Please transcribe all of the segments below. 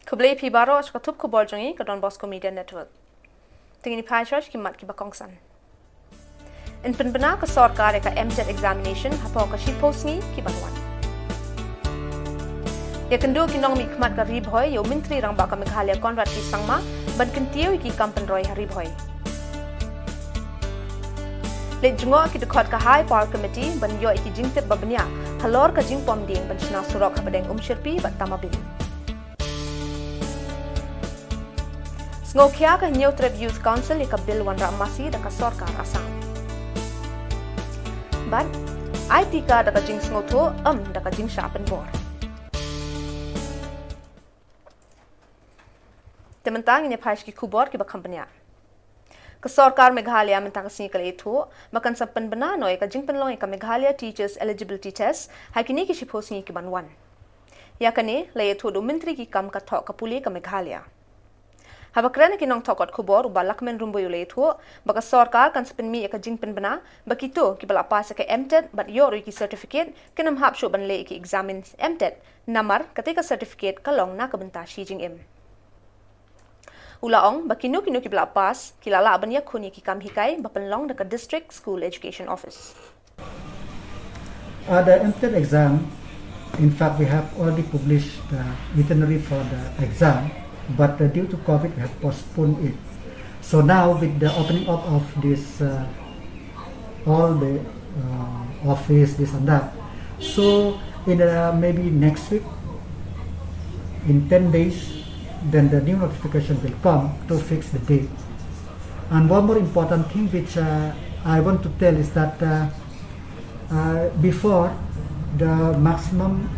Kublai pi baro ka tup ko borjongi ka Don Bosco Media Network. Tingin ni Paichurch ki mat ki bakongsan. In penbena ka sarkar ka MTET examination hapo ka shitposngi ki banwan. Ya kendo ki nong mi kmat ka ribhoy yo menteri rang ba ka Meghalaya Conrad ki sangma ban kentiyo ki kampen roy haribhoy. Le jungo ki dekot ka High Power Committee ban yo ki jingtet babnya halor ka jingpom ding ban chna surok ka badeng shirpi bat tamabil. Ngokya ka New Trib Youth Council ka Bill 1 Ramasi da ka sarkar Assam. But IT ka da ka jing sngoto da ka jing shapen bor. Temantang ini paish ki kubor ki ba company. Ka sarkar Meghalaya mentang sini kala itu makan sampen bena noi ka jing penlong ka Meghalaya Teachers Eligibility Test hakini ki shiposngi ki banwan. Ya kane la itu do menteri ki kam ka thok ka puli ka Meghalaya. Habakran ki nong tokot kubor uba lakmen rumbo yule itu baka sarkar kan sepen mi ka jingpen bena bakito ki bala pas ka MTET bat yori ki certificate kenam hap sho ban le ki examine MTET namar ketika certificate kalong na ka benta shi jing em ulaong bakino kino ki bala pas ki lala ban ya khuni ki kam hikai bapan long ka district school education office. The MTET exam, in fact, we have already published the itinerary for the exam. But due to COVID, we have postponed it. So now, with the opening up of this, all the office, this and that, so in maybe next week, in 10 days, then the new notification will come to fix the date. And one more important thing which I want to tell is that before the maximum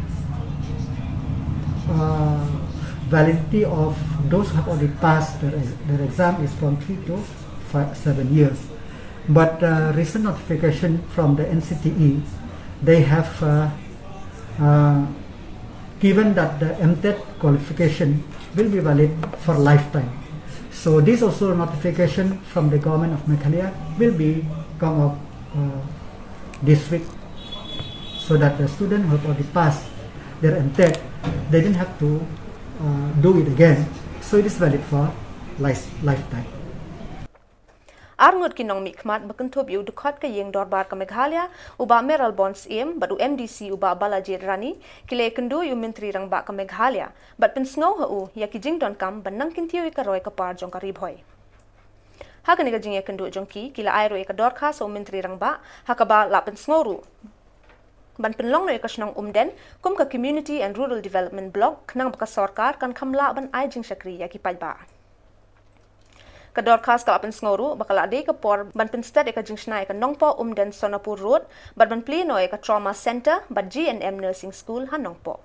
validity of those who have already passed their exam is from 3 to 7 years. But recent notification from the NCTE, they have given that the MTET qualification will be valid for lifetime. So this also notification from the government of Meghalaya will be come up this week, so that the student who have already passed their MTET, they didn't have to do it again, so it is valid for lifetime. Arngot kinong mikmat bakentob yu dukhat ka yeng dorbar ka Meghalaya uba Meral Bonds em badu MDC uba Balaji Rani kile kendo yu menteri rang ba ka Meghalaya bat pensngo hu ya ki jing don kam banang kintiyo ka roy ka par jong ka ribhoy. Hakani ka jing ya kendo jongki kila airo ka dorkhas o menteri rang ba hakaba la pensngo ru ban penlong no ekasnong umden kum ka Community and Rural Development Block knang baka sarkar kan kamla ban ai jing sakri ya ki pajba ka dorkas ka apen sngoru bakala de ka por ban pensted ka jing snai ka nongpo umden Sonapur Road ban pli no ka trauma center ban GNM Nursing School han nongpo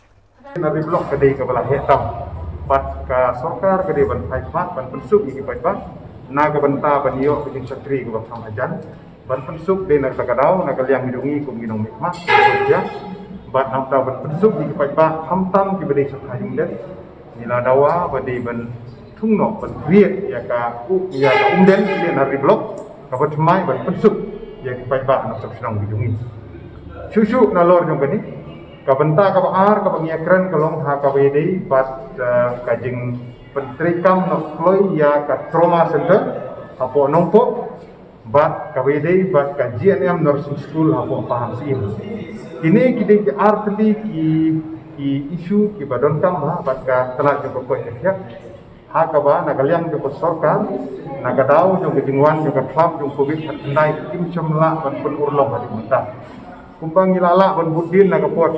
na block ka de ka bala hetam pat ka sarkar ka de ban pajba ban pensuk ki pajba na ka banta ban yo jing sakri ka bak samajan ban pensuk de nak takadaw nakaliang hidungi kum ginong mikma ya bat namta ban pensuk di pajba hamtam ki bade sakhayung den nila dawa bade ban thungno ban riet ya ka umden de na riblok ka bat mai ban pensuk ya ki pajba nak sabsnong hidungi susu na lor jong kani ka benta ka ar ka bangiakran ka long ha ka bade bat ka jing pentrikam nok kloi ya ka trauma center apo nongpo bat KWD bat ka GNM Nursing School hapo paham sim. Ini kita ki artli ki isu ki badon tam bat ka telah joko ko ya. Ha ka ba nagaliang joko sarkar nagadaw joko jingwan joko club joko covid handai tim chamla ban pun urlong hadi mata. Kumpang ngilala ban budin nagapor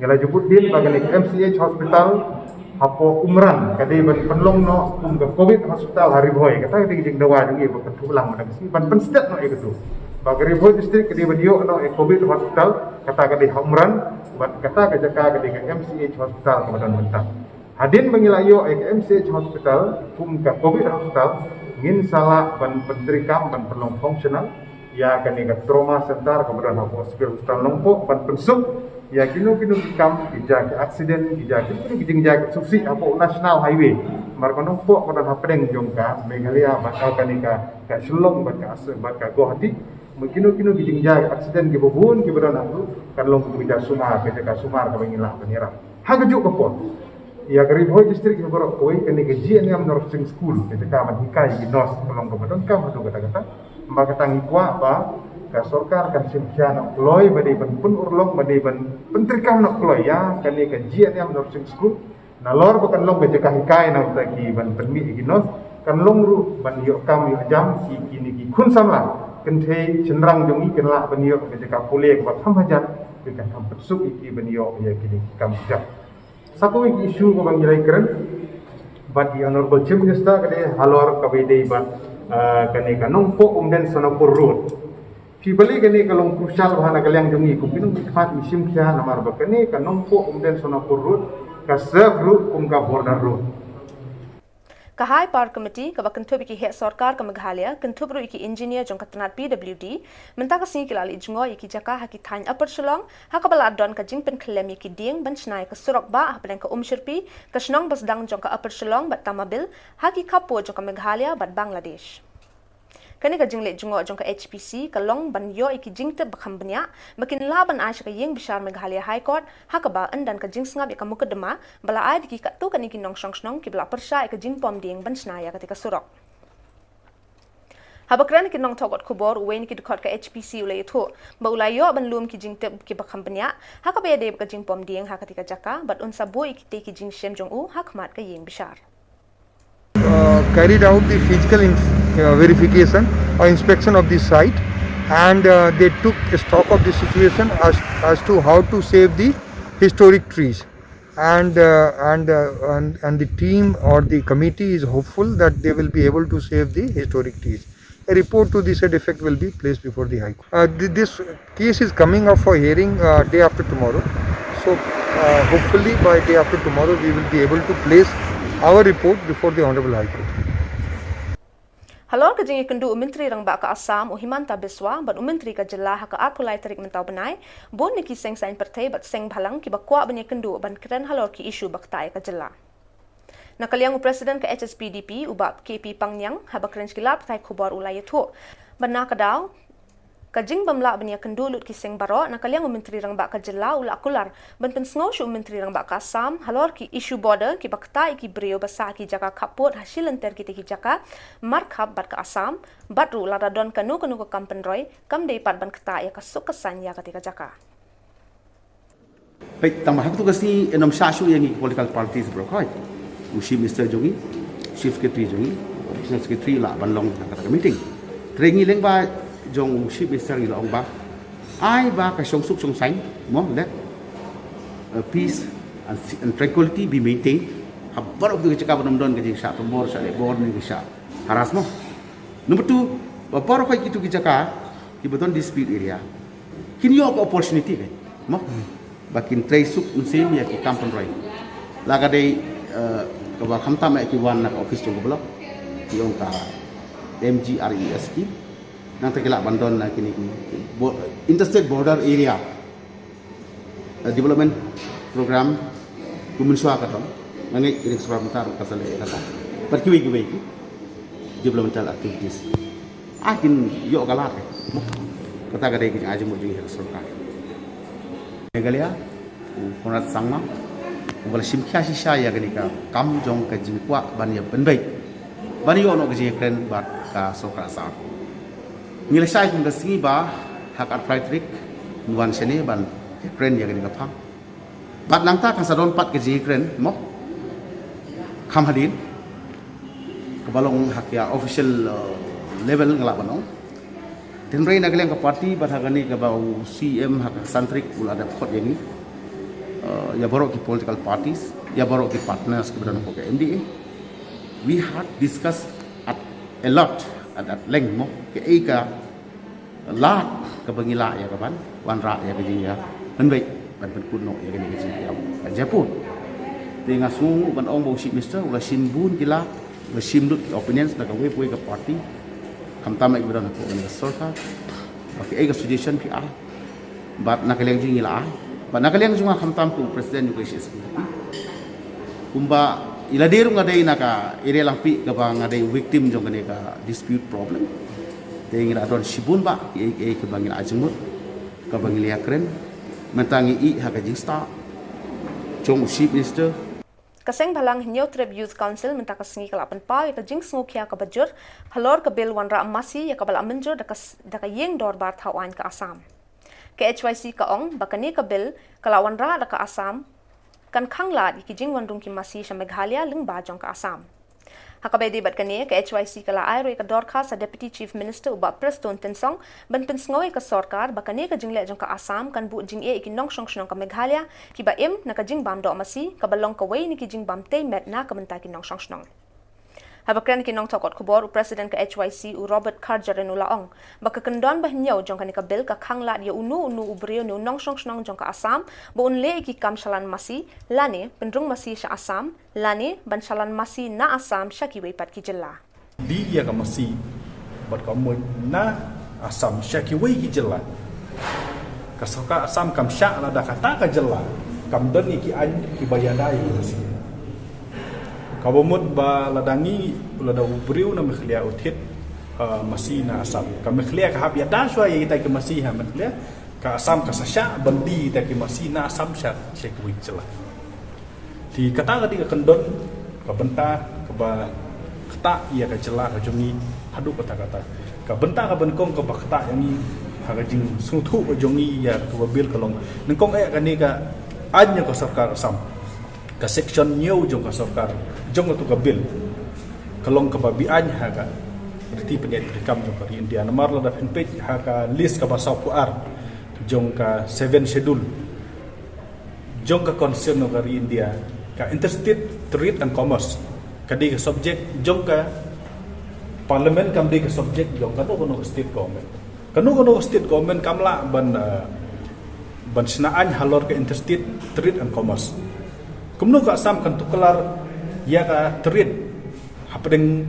ngila jubudin bagani MCH hospital hapo umran kadi ban penlong no kum ga covid hospital haribhoy kata di jing dawa jungi ba tulang madak si ban penstet no itu bagi ribhoy district kadi ban yo no covid hospital kata kadi umran bat kata ka jaka kadi MCH hospital kemudian mentang hadin mengilayo MCH hospital kum ka covid hospital ngin salah ban pentrikam ban penlong fungsional ya kani ka trauma center kemudian hospital nongpo ban pensuk ya kino kam dijaki aksiden dijaki kijing jaki suksi apo national highway markono po kono hapdeng jongka Meghalaya bakal kanika ka Shillong baka Guwahati mungkin kijing jaki aksiden ki bobun ki badan aku kan long bija sumar ka Sumar ka bangila panira hagajuk ko po ia gari boy distrik yang borok koi kini ke GNM nursing school ketika menhikai ginos kolong kemudian kamu tu kata-kata mbak ketangi kuat ba ka sorkar kan simkia nak kloy badi ban pun urlok badi ban pentrikam nak kloy ya kini ke GNM nursing school nalor bukan long beja hikai nak taki ban penmi ginos kan long ru ban yok kam yok jam kini ki kun samla kenthe cenderang jongi kenla ban yok beja ka pule ka tham hajan bikan tham pesuk iki ban yok ya kini kam jam. Satu isu ko bang jirai keren, but the honorable chief minister kade halor kabede ban kane kanong po umden Sonopur road. Kibali kane kalong crucial bahana kalyang jungi ko pinung ikhat isim kya namar ba kane kanong po umden Sonopur road ka serve route ka border road. Kahai Power Committee ka bakantub iki het sarkar ka Meghalaya kantub ru iki engineer jong katanat PWD menta ka sing kilali jungo iki jaka haki thain upper Shillong hakabala don ka jingpen klem iki ding ban snai ka surok ba haplen ka umshirpi ka snong basdang jong ka upper Shillong bat tamabil haki kapo jong ka Meghalaya bat Bangladesh. Kani ka jingle jungo jong ka HPC ka long ban yo iki jingte bakham banya makin laban aisha ka yeng bishar Meghalaya High Court hakaba andan ka jing sngab ka mukadama bala ai ki ka tu kani ki nong shong ki bala persha ka jing pom ding ban snaya ketika surok habakran ki nong togot kubor wen ki dukot ka HPC ulai thu ba ulai yo ban lum ki jingte ki bakham banya hakaba de ka jing pom ding hakatika jaka bat unsa boy ki te ki jing shem jong u hakmat ka yeng bishar carried out the physical verification or inspection of the site, and they took stock of the situation as to how to save the historic trees, and the team or the committee is hopeful that they will be able to save the historic trees. A report to this effect will be placed before the High Court. This case is coming up for hearing day after tomorrow, so hopefully by day after tomorrow we will be able to place our report before the Honorable High Court. Halor ka jingi kendu Menteri rang ba ka Assam Himanta Biswa bat Menteri ka Jela ha ka apulai tarik mentau benai bon niki seng sain pertai bat seng bhalang ki bakwa banya kendu ban keren halor ki isu baktai ka Jela. Nakaliang Presiden ka HSPDP ubab KP Pangyang ha bakren skilap tai khobor ulai thu ban nakadaw Kajing bamla banya kendulut ki seng baro nakaliang Menteri rang ba ka Jela ula kular ban pensngo shu Menteri rang ba ka Assam halor ki isu border ki bakta ki brio basa ki jaka kapot hasil enter ki jaka markhab bat ka Assam batru lara don kanu ko kampen roy kam dei pat ban kata ya ka sukasan ya ketika jaka baik tambah tu kasi enam syasu yang political parties bro kai usi Mr. Jongi Chief Secretary Jongi National Secretary la banlong kata meeting trengi leng ba jong Chief Minister ni long ba ai ba ka song suk song sai mo let peace and tranquility be maintained habar of the cakap don ke sa pembor sa lebor ni sa haras mo number 2 babar ko itu cakap di beton dispute area kini yo opportunity ke mo bakin tray suk unsim ya ki kampung roy laga dei ka ba khamta ma ki wan nak office jong blok yong ka MGRES ki nang terkelak bandon kini interstate border area development program kumensuah kata nangai kini surah mentar kasale kata perkiwi developmental activities akin yo galat kata gade kini aja mo jing surkar Meghalaya konat sangma ubal simkha sisa ya gani ka kam jong ka jingkwa ban ya benbai ban yo no gji kren bat ka surkar sa Nilai kung kasi ba hakat Frederick nuan sini ban keren ya gini kapang. Bat nangta kan sadon pat keji keren mo kam hadin kebalong hak ya official level ngelak banong. Tenrei nagaleng ke parti bat hagani ke bau CM hak santrik ula ada pot yang ni. Ya borok ki political parties, ya borok ki partners kebetulan ke MDA. We had discussed at a lot at length mo ke ika lat ke bangila ya kapan wan ra ya ke ya ban baik ban kuno ya ke ni ya Jaipur dengan sungu ban ong bo Chief Minister ula simbun kila ula simdut opinions na we ke party kam tama ibran ko ni sorka ke ika suggestion pi ah bat nakaliang jingila bat nakaliang junga kam tam tu presiden juga kumba iladeru ngadai naka area lampi kaba ngadai victim jong kene ka dispute problem tengi adon sibun ba ke bangil ajmut ka bangil yakren mentangi I haka jingsta jong Chief Minister Kaseng balang hinyo trip youth council minta kasengi kalapan pa ya kajing sngokia ka bajur halor ka bil wanra amasi ya ka bala menjur da ka yeng dor bar thawan ka Assam. Ke HYC ka ong bakani ka bil kalawan ra da ka Assam kan khangla di kijing wandung ki masi sha Meghalaya ling ba jong ka Assam. Hakabay debat kani ke HYC kala ayro ka dorka sa Deputy Chief Minister uba Preston Tensong ban pensngoy ka sarkar bakani ka jingle jong ka Assam kan bu jing e ki nong shong shong ka Meghalaya ki ba im na ka jing bam do masi ka balong ka way ni ki jing bam te met na ka menta ki nong shong shong. Habakran ki nong tokot kubor u President ka HYC u Robert Karjaren ulaong baka kendon bah nyaw jong ka ni ka bil ka khangla dia unu ubrio ni nong shong shong jong ka Assam bo unle ki kam shalan masi lani pendrung masi sha Assam lani ban shalan masi na Assam shaki weipat ki jilla dia ka masi bat ka mo na Assam shaki wei ki jilla ka soka Assam kam sha la da kata ka jilla kam don ki an ki bayadai masi kabomut ba ladangi lada ubriu na mekhlia uthit masi na Assam ka mekhlia ka habia da shwa ye ta ki masi ha mekhlia ka Assam ka sasha bandi ta ki masi na Assam sha shekwi chela ti kata ka kendon ka benta ka ba kata ia ka chela ka jongi hadu kata ka benta ka benkong ka ba kata yang ni ha ka jing suthu ka jongi ya ka bil kalong nengkong ka ni ka anya ka sarkar Assam ka section new jong ka sarkar jong tu ka bil kalong ka babian ha ka berarti penyet rekam jong ka India namar la da page ha ka list ka basau puar jong ka 7 schedule jong ka concern no ka India ka interstate trade and commerce ka di ka subject jong ka parliament kam di ka subject jong ka no state government kanu state government kamla ban snaan halor ka interstate trade and commerce kumno ka Assam kan tukelar ya ka trade hapdeng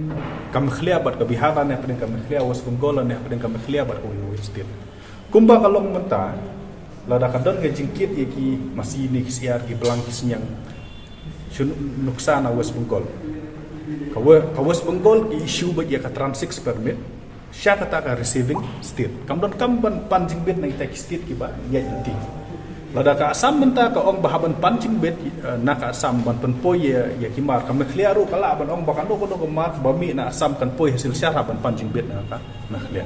kam khlia bat ka Bihar ne hapdeng kam khlia West Bengal ne hapdeng kam khlia bat ko state kumba kalong menta lada kadon ke jingkit ye ki masih ni siar ki belang ki senyang nuksana West Bengal ka West Bengal ki issue bat ya ka transit permit sya kata ka receiving state kam don kam ban panjing bet na ita ki state ki ba ya inti lada ka Assam menta ka ong bahaban pancing bet na ka Assam ban penpoy ya kimar ka mekhlia ru kala ban ong bakan ko mar bami na Assam kan poy hasil syarah ban pancing bet na ka mekhlia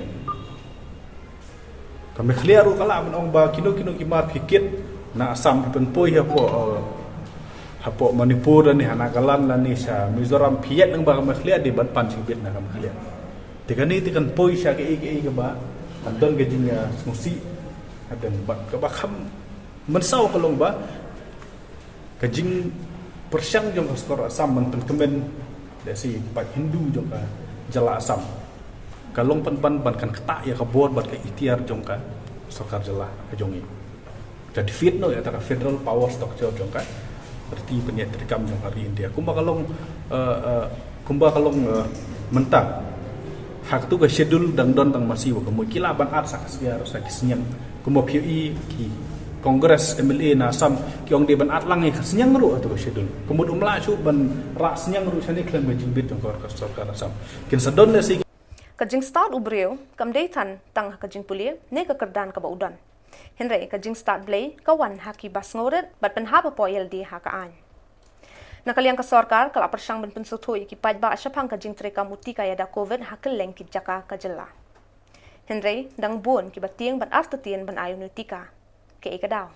ka mekhlia ru kala ban ong ba kino kimar fikit na Assam penpoy hapo Manipur ni Hanagalan la ni sa Mizoram phiet ng ba ka mekhlia di ban pancing bet na ka mekhlia tikani tikan poy sya ke ka ba andon ga jinya smusi adan bat ka ba kham mensau kalong ba kajing persyang jong skor Assam man penkemen dasi pat Hindu jong ka jala Assam kalong pan kan kata ya ka board bat ka ikhtiar jong ka sarkar jala ka jongi ka defeat no ya ta federal power structure jong ka berarti penyet rekam jong hari India kumba kalong mentang hak tu ka schedule dang don tang masih wa kemo kila ban at saksiar sakisnyang kumba PUI ki Kongres MLA na Assam ki ong de ban atlang ni khasnyang ru atu schedule kumud umla chu ban ra snyang ru sani klan bajing bit jong ka sarkar Assam kin sadon le si kajing start ubreu kam dei than tang kajing pulie ne ka kerdan ka ba udan henre kajing start blay kawan haki bas ngoret bat pen haba poyel di ha ka an nakaliang ka sarkar kala persang ban pensuthu ki paj ba syapang kajing treka muti kaya da covid hakil leng ki jaka ka jella henre dang bon ki batieng ban artatien ban ayu nutika ke ikadaw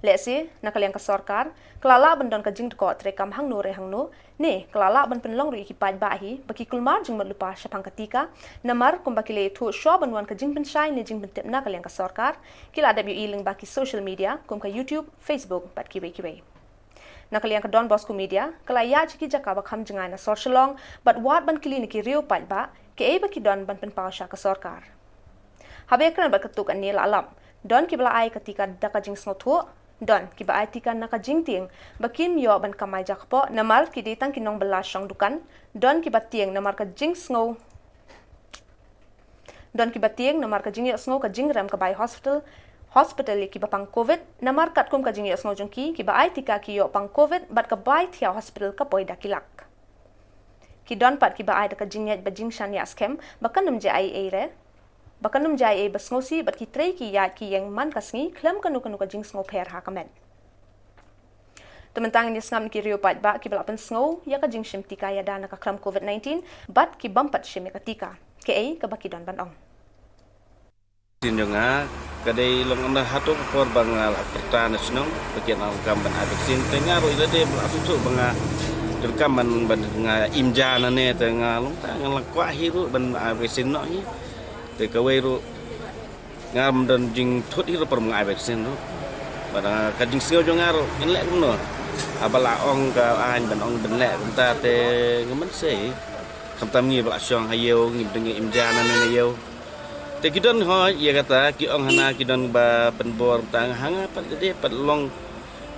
lesi nakaliang ka sarkar klala ban don kajing ko trekam hang no re hang no ne klala ban penlong ri ki paj ba hi baki kulmar jing lupa syapang katika namar kumbakile thu sho ban wan kajing ben shai ne jing ben tep nakaliang ka sarkar kila WE ling baki social media kum ka YouTube Facebook bat kiwe nakaliang ka Don Bosco media kala ya chiki jaka ba kham jingai na sorchalong bat wat ban kili ki rio paj ba ke e baki don ban pen pausha ka sarkar habe kran ba katuk an nila alam don kibla ai ketika daka jing snothu don kiba ai tika naka jing ting bakim yo ban kamai jakpo namar ki ditang kinong bela shang dukan don kiba tieng namar ka jing snow don kiba tieng namar ka jing yo snow ka jing ram ka bai hospital ki ba pang covid namar kat kum ka jing yo snow jongki kiba ai tika ki yo pang covid bat ka bai thia hospital ka poi dakilak ki don pat kiba ai daka jing yet ba jing shan ya scam bakanum je ai re bakanum jai e basngosi bat ki trei ki ya ki yang man kasngi klam kanu ka jing sngo pher ha kamen Tementang ini ngam ki rio pat ba ki balapan snow ya ka jing shim tika ya dana ka kram COVID-19 bat ki bampat shim ka tika. Ke ka baki don bandong. Sinjonga kadai long anda hatu por bangal pertana senong bagian angkam ban vaksin tengah ro ide asusu banga rekaman ban nga imjana ne tengah long tangan lakwa hiru ban vaksin no hi te kawai ro ngam dan jing thut hiru por nga vaksin ro ban ka jing sio jonga ro ngelek no abala ong ka an ban ong ben lek ta te ngamen se kam tam ngi bala syong hayo ngi dengan imjana ne yo te kidon ho ya kata ki ong hana kidon ba penbor tang hanga pat de pat long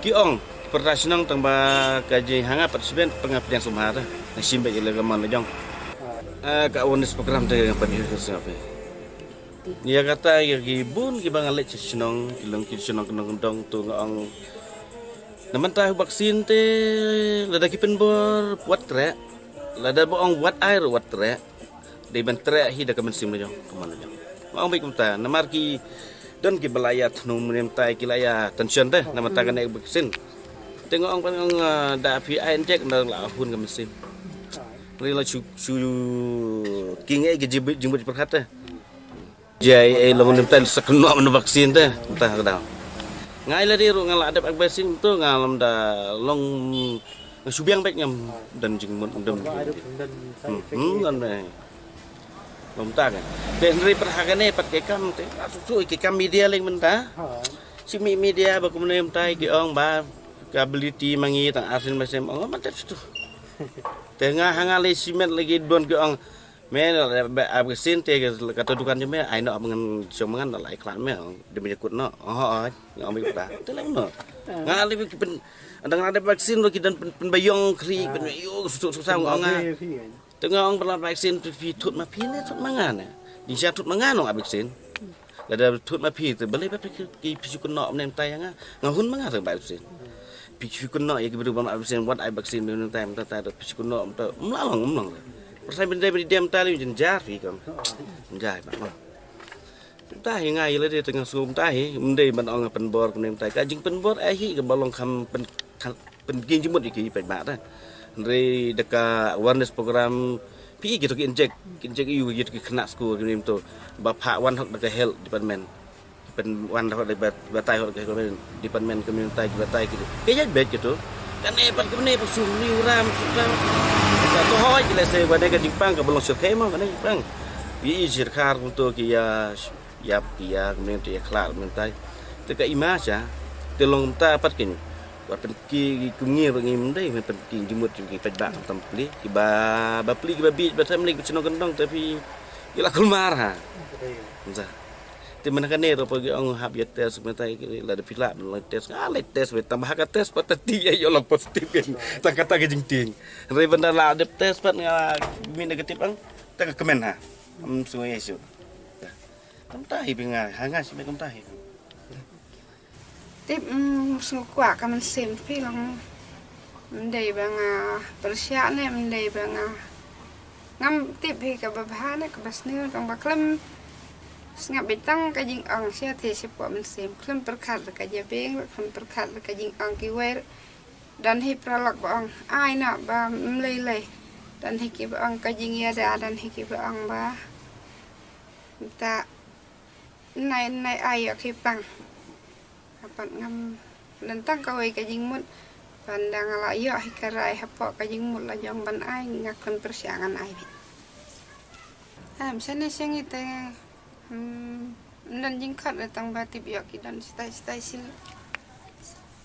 ki ong pertasinong tang ba kaji hanga pat seben pengapian sumhara na simbe ile gaman jong ka onis program te pa ni sabe ya kata ya ki bun ki bangalet sinong kilong ki sinong kendong tu ngong naman tahu vaksin te lada ki penbor buat trek lada boong buat air buat trek de ban trek hi da kamen sim jong kemana jong mau baik kita namar ki dan ki belayat nung menentai ki laya tension deh nama tangan naik vaksin tengok orang da PI cek nang lahun ke mesin rela chu king ai jembut perkata jai long menentai sekeno men vaksin deh entah kedau ngai la diru ngala ada vaksin tu ngalam da long subiang baik ngam dan jembut dan lom ta kan ben ri perhagane pat ke kam te su ke kam media leng menta si media ba kumne mtai ki ong ba ability mangi tang asin masem ong mantap tu tengah hangale simen lagi don ki ong men absin te kata dukan me ai no mengen somangan lai klan me de menyekut no ngom bi ta te leng no ngali bi pen andang ada vaksin lo ki dan pen bayong kri pen yo susah ngong tengah orang pernah vaksin tut ma pi ne tut mangan di sia tut mangan ong vaksin ada tut ma pi tu boleh pa ki pisu kena nem tai ngahun mangan sang vaksin pisu kena ya keberu bang vaksin buat ai vaksin men tai men tai pisu kena mlalong persai benda di dem tai jen jar fi kam jar ba tai ngai le dia tengah sum tai mendai ban ong penbor nem tai ka jing penbor ai hi ke balong kam pen king jemut iki pe ba ta Re deka awareness program pi gitu injek yu gitu kena school gitu tu bapak wan hok deka health department pen wan hok deka batai hok deka department community batai gitu kaya bet gitu kan pat kene pasung ni uram suka satu hoi jelas saya pada ke Jepang ke belum sekema mana Jepang yi sirkar untuk kia kemudian tu ya kelak mentai teka image ya telong ta pat kin pergi kungi bagi mendai pergi jemut pergi pajak templi kiba bapli kiba bit batam ni kucino gendong tapi gila kulmar entah ti mana kan ero pergi ong hab ya tes mentai la de pilak tes tambah ka tes patati ya yo lang positif kan tak kata ke jingting re benda la de tes pat min negatif ang tak kemen ha sungai isu tamtahi binga hanga si tamtahi tip sungkwa kaman simpi lang mendai banga persiane mendai banga ngam tip hi ka babhane ka basne kang baklam ngap bitang ka jing ang sia te sipo men sim klam perkhat ka jabeng klam perkhat ka jing ang ki wer dan hi pralak bang ai na ba mlei dan hi ki bang ka jing ya dan hi ki bang ba ta nai ai ki pang apa ngam lentang kawai kajing mut pandang ala yo hikarai hapok kajing mut la jong ban ai ngakon persiangan ai sana sing ite nan jing khat tang batip yo ki dan stai sil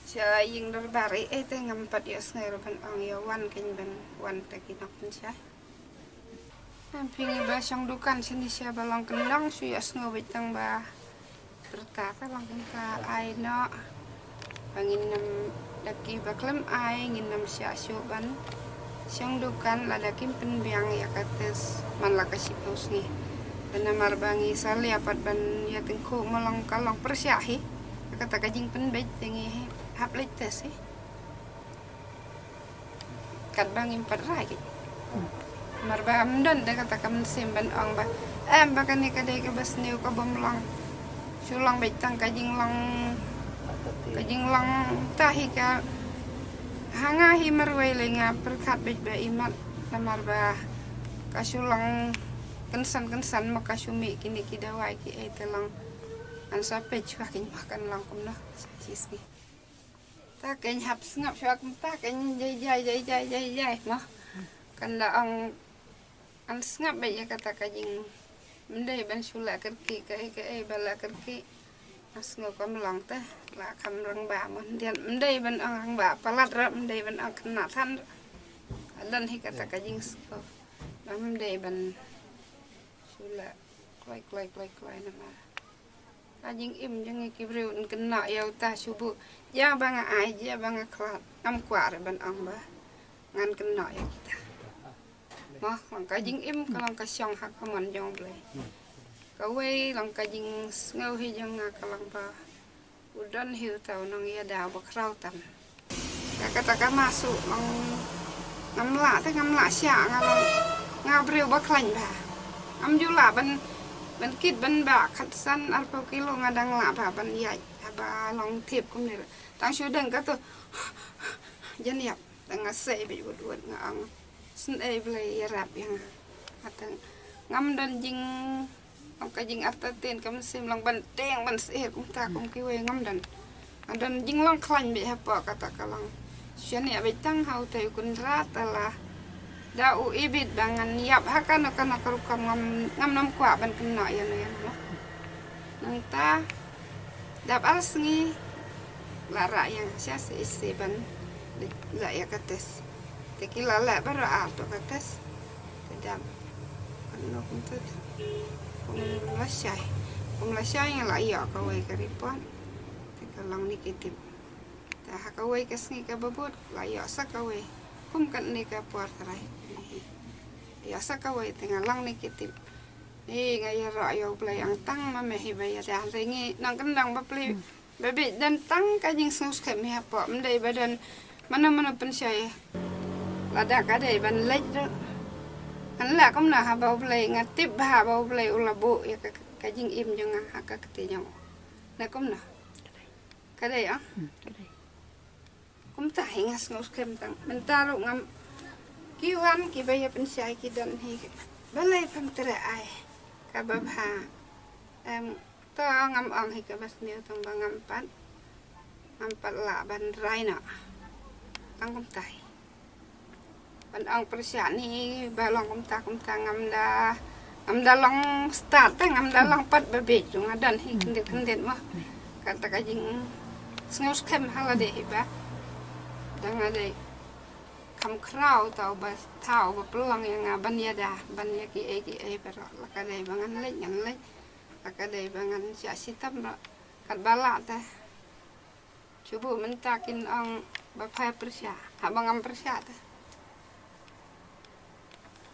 sia ying dor bari te ngam pat yo sngai ban ang yo wan kin ban wan ta ki nak pun sia pingi ba sang dukan sini sia balong kendang su yo sngai tang ba tertata langsung ke ai no pangin nam daki baklam ai ngin nam sia ban siang dukan lada kim penbiang ya kates man la kasih paus ni benamar bangi sali apat ban ya tengku molong kalong persyahi kata kajing penbej tengi hap letes kat bangin padrai marba amdan de kata kam simban ong ba bakan ni kadai ke basniu ka bomlang sulang betang kajing lang tahi ka hanga hi marwai lenga perkat bej ba imat lamar ba kasulang kensan makasumi kini kidawai ki telang an sa pej wa kin makan lang kumna sismi ta ken hap ngap shwa kum ta ken jai mah kan la ang an ngap bej ya kata kajing mendai ban sula kerki ke bala kerki asngo kam lang ta la kam rang ba mon dian mendai ban ang ba palat ra mendai ban ang kena than dan hi kata kajing sko mendai ban sula klai nama kajing im jang ki breu kena yau ta subu ya banga ai ya banga klat am kwa ra ban ang ba ngan kena ya kita mah lang kajing im kalang kasyong hak kamon jong ble kawai lang kajing ngau hi jang kalang ba udan hiu tau nang ya da ba krau tam kata masuk ngam la sya ngalang ngabreu ba klan ba am jula ban kit ban ba khat san alpa kilo ngadang la ba ban yai ba long thiep kum ni tang shu deng ka to jan yap tang se be wud ngang sen e ble yarap yang atang ngam dan jing ang kajing artatin kam sim lang ban teng ban se kum ta kum ki we ngam dan jing long klan be apa kata kalang syan ya be tang hau te kun ratala da u ibit bangan yap hakan kana karukam ngam nam kwa ban kena ya no nang ta dap alsngi lara yang sia se ban la ya kates tekila la bara alto kates sedap no kuntut lasai yang la ya ka we karipon tekalang nikitip ta ka we kasngi ka babut la ya sakawe kum kan ni ka puar tarai ya sakawe tengalang nikitip ngaya ra yo play ang tang ma me hi ba ya da rengi nang kendang ba play bebe dan tang kajing sus ke me apa mendai badan mana pensai lada ka dai ban lej an la kom na ha ba play ngatip ba play ulabu ya kajing im jang ha ka kete jang na kom na ka dai ah kum ta hingas ngus kem tang mentaro ngam kiwan ki ba ya pensai ki dan hi balai pam tera ai ka ba to ngam ang hi ka bas niu tong ba ngam pat la ban rai na tang kum tai ban ang persia ni ba long kum ta ngam da long start ta ngam da long pat ba be jung dan hi kendet mah kata kajing sngus kem hala de hi ba dang ade kam krau tau ba tau ba peluang yang ban ya ki e pero la ka dai bangan lej la ka dai bangan sia sitam ra kat bala ta cubu mentakin ang ba phai persya ha bangam persya ta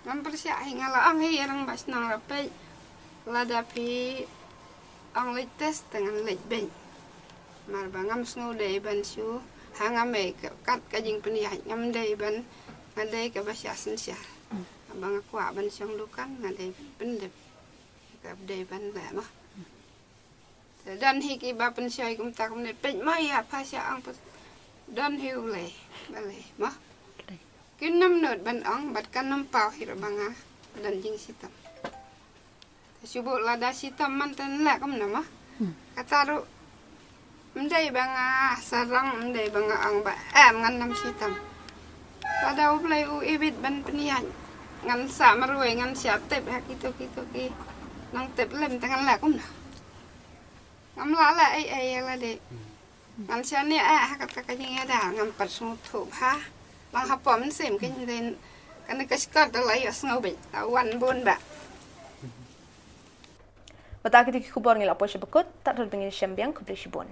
ngam persya hingala ang hi yang bas nang rape la dapi ang lej tes dengan lej ben mar bangam snow dai ban su hanga me kat kajing peniah ngam dai ban ngadai ka basya sensia abang aku ban syang dukan ngadai pendep ka dai ban la mah dan hi ki ba pensai kum tak ne pej mai apa sya ang dan hi le bale mah kin nam not ban ang bat kan nam pau hi banga dan jing sitam subuh lada sitam mantan la kum na mah kata ru mendai banga sarang mendai banga ang ba ngan nam sitam pada uplay u ibit ban penian ngan sa marwe ngan siap tep ha gitu ki nang tep lem tangan la kum na ngam la ai la de ngan sia ni ha kata kajing ada ngam pat su thu ha lang ha pom sim kin den kan ka skot la ya sngo be wan bon ba Bataki kubor ngil apo shibukut tak terbingin syambiang kubli shibon.